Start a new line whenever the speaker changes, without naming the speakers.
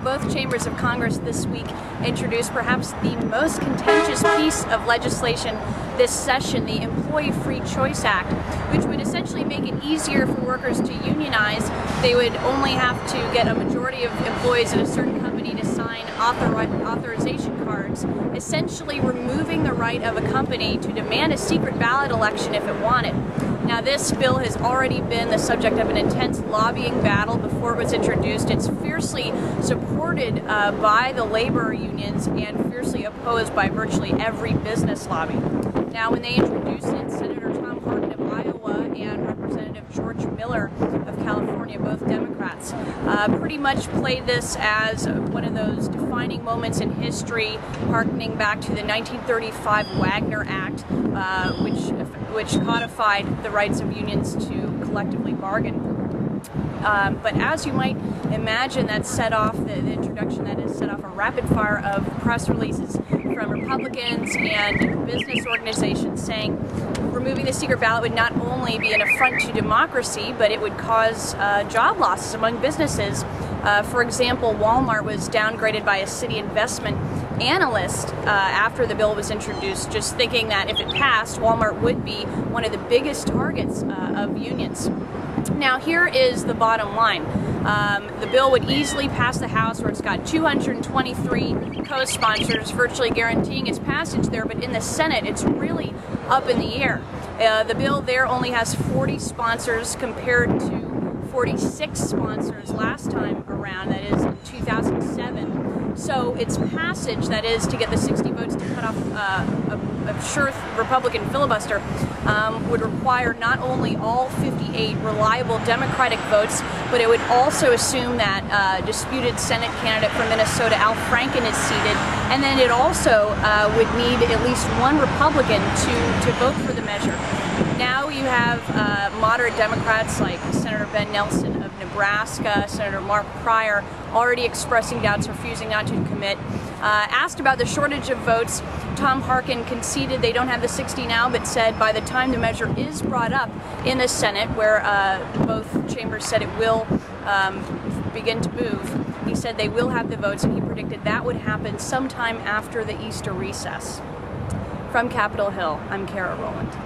Both chambers of Congress this week introduced perhaps the most contentious piece of legislation this session, the Employee Free Choice Act, which would essentially make it easier for workers to unionize. They would only have to get a majority of employees at a certain company to sign authorization cards, essentially removing the right of a company to demand a secret ballot election if it wanted. Now, this bill has already been the subject of an intense lobbying battle before it was introduced. It's fiercely supported by the labor unions and fiercely opposed by virtually every business lobby. Now, when they introduced it, Senator Tom Harkin of Iowa and Representative George Miller of California, both Democrats, pretty much played this as one of those defining moments in history, harkening back to the 1935 Wagner Act, which codified the rights of unions to collectively bargain. But as you might imagine, that set off the introduction, that has set off a rapid fire of press releases from Republicans and business organizations saying removing the secret ballot would not only be an affront to democracy, but it would cause job losses among businesses. For example, Walmart was downgraded by a city investment analyst after the bill was introduced, just thinking that if it passed, Walmart would be one of the biggest targets of unions. Now, here is the bottom line. The bill would easily pass the House, where it's got 223 co-sponsors, virtually guaranteeing its passage there, but in the Senate, it's really up in the air. The bill there only has 40 sponsors compared to 46 sponsors last time around, that is in 2007. So its passage, that is to get the 60 votes to cut off a sure Republican filibuster, would require not only all 58 reliable Democratic votes, but it would also assume that disputed Senate candidate from Minnesota, Al Franken, is seated, and then it also would need at least one Republican to vote for the measure. Now you have moderate Democrats like Senator Ben Nelson of Nebraska, Senator Mark Pryor, already expressing doubts, refusing not to commit. Asked about the shortage of votes, Tom Harkin conceded they don't have the 60 now, but said by the time the measure is brought up in the Senate, where both chambers said it will begin to move, he said they will have the votes, and he predicted that would happen sometime after the Easter recess. From Capitol Hill, I'm Kara Rowland.